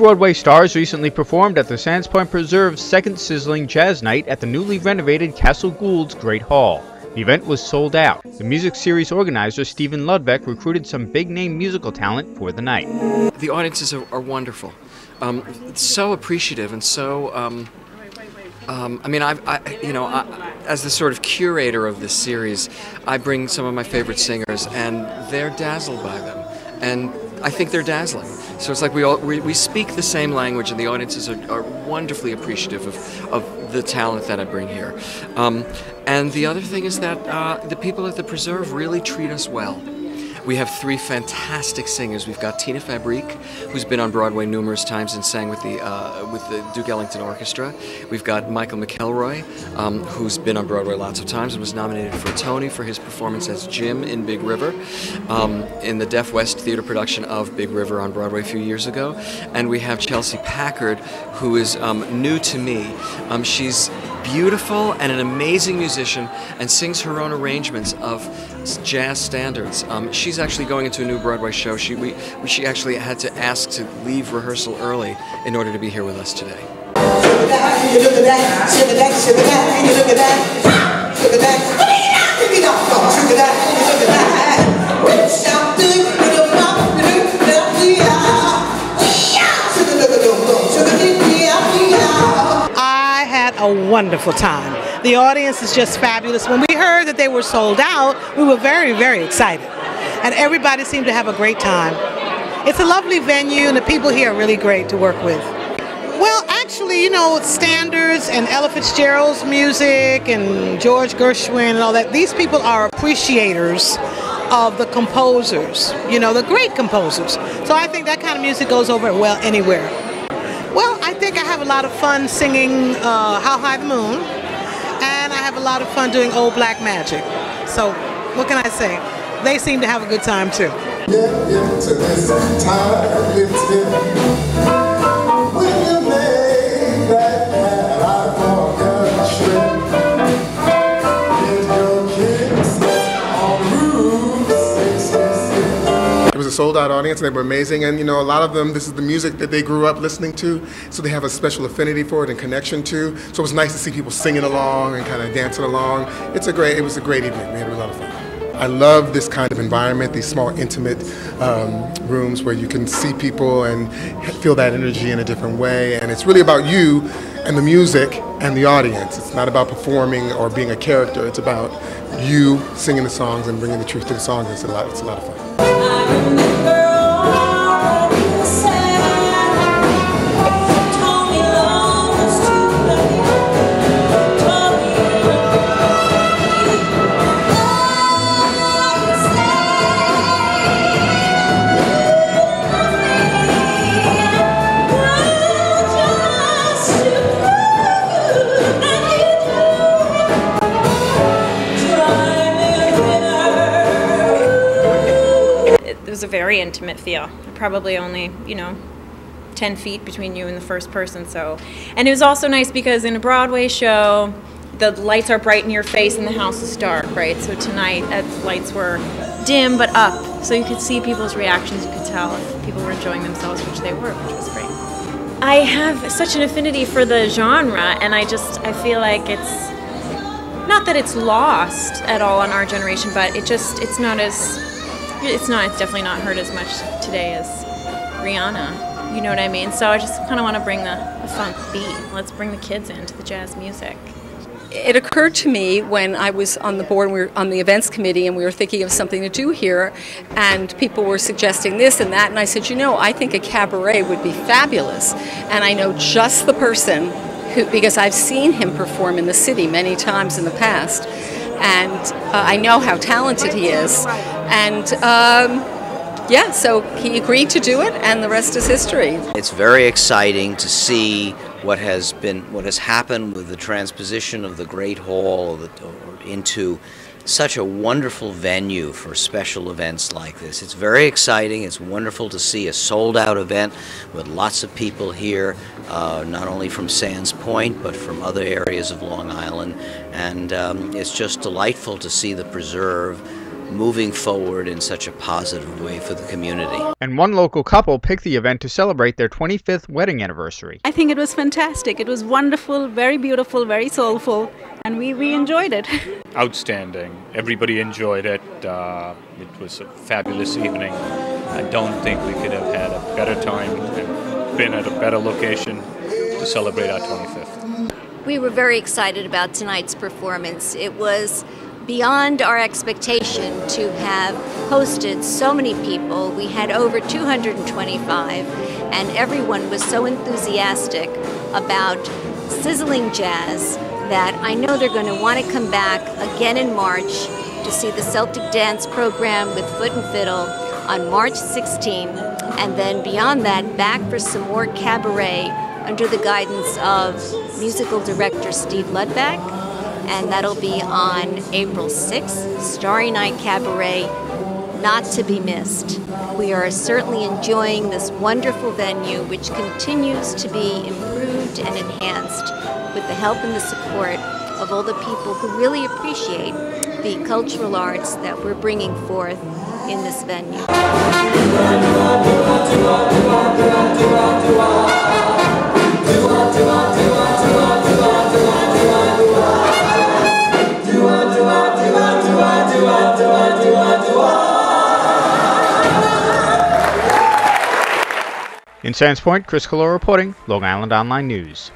Broadway stars recently performed at the Sands Point Preserve's second Sizzling Jazz Night at the newly renovated Castle Gould's Great Hall. The event was sold out. The music series organizer, Stephen Ludbeck, recruited some big-name musical talent for the night. The audiences are wonderful. So appreciative and so, I mean, as the sort of curator of this series, I bring some of my favorite singers, and they're dazzled by them. And I think they're dazzling. So it's like we speak the same language, and the audiences are wonderfully appreciative of the talent that I bring here. And the other thing is that the people at the Preserve really treat us well. We have three fantastic singers. We've got Tina Fabrique, who's been on Broadway numerous times and sang with the Duke Ellington Orchestra. We've got Michael McElroy, who's been on Broadway lots of times and was nominated for a Tony for his performance as Jim in Big River, in the Deaf West theater production of Big River on Broadway a few years ago. And we have Chelsea Packard, who is new to me. She's beautiful and an amazing musician and sings her own arrangements of jazz standards. She's actually going into a new Broadway show. She actually had to ask to leave rehearsal early in order to be here with us today. A wonderful time. The audience is just fabulous. When we heard that they were sold out, we were very, very excited. And everybody seemed to have a great time. It's a lovely venue, and the people here are really great to work with. Well, actually, you know, standards and Ella Fitzgerald's music and George Gershwin and all that, these people are appreciators of the composers, you know, the great composers. So I think that kind of music goes over well anywhere. Well, I think I have a lot of fun singing How High the Moon, and I have a lot of fun doing Old Black Magic. So, what can I say? They seem to have a good time too. Sold-out audience, and they were amazing, and you know, a lot of them, this is the music that they grew up listening to, so they have a special affinity for it and connection to. So it was nice to see people singing along and kind of dancing along. It was a great evening. We had a lot of fun. I love this kind of environment, these small intimate rooms where you can see people and feel that energy in a different way, and it's really about you and the music and the audience. It's not about performing or being a character. It's about you singing the songs and bringing the truth to the songs. It's a lot of fun. It was a very intimate feel. Probably only, 10 feet between you and the first person. So, and it was also nice because in a Broadway show, the lights are bright in your face and the house is dark, right? So tonight, the lights were dim but up, so you could see people's reactions. You could tell if people were enjoying themselves, which they were, which was great. I have such an affinity for the genre, and I feel like it's not that it's lost at all in our generation, but it's definitely not heard as much today as Rihanna, you know what I mean? So I just kind of want to bring the funk beat. Let's bring the kids into the jazz music. It occurred to me when I was on the board, we were on the events committee, and we were thinking of something to do here, and people were suggesting this and that, and I said, I think a cabaret would be fabulous, and I know just the person who, because I've seen him perform in the city many times in the past, and I know how talented he is, and so he agreed to do it, and the rest is history. It's very exciting to see what has happened with the transposition of the Great Hall into such a wonderful venue for special events like this. It's very exciting. It's wonderful to see a sold-out event with lots of people here, not only from Sands Point, but from other areas of Long Island. And it's just delightful to see the Preserve moving forward in such a positive way for the community. And one local couple picked the event to celebrate their 25th wedding anniversary. I think it was fantastic. It was wonderful, very beautiful, very soulful, and we enjoyed it. Outstanding. Everybody enjoyed it. It was a fabulous evening. I don't think we could have had a better time and been at a better location to celebrate our 25th. We were very excited about tonight's performance. It was beyond our expectation to have hosted so many people. We had over 225, and everyone was so enthusiastic about Sizzling Jazz that I know they're going to want to come back again in March to see the Celtic Dance program with Foot and Fiddle on March 16, and then beyond that, back for some more cabaret under the guidance of musical director Steve Ludbeck, and that'll be on April 6th, Starry Night Cabaret, not to be missed. We are certainly enjoying this wonderful venue, which continues to be improved and enhanced with the help and the support of all the people who really appreciate the cultural arts that we're bringing forth in this venue. In Sands Point, Chris Collora reporting, Long Island Online News.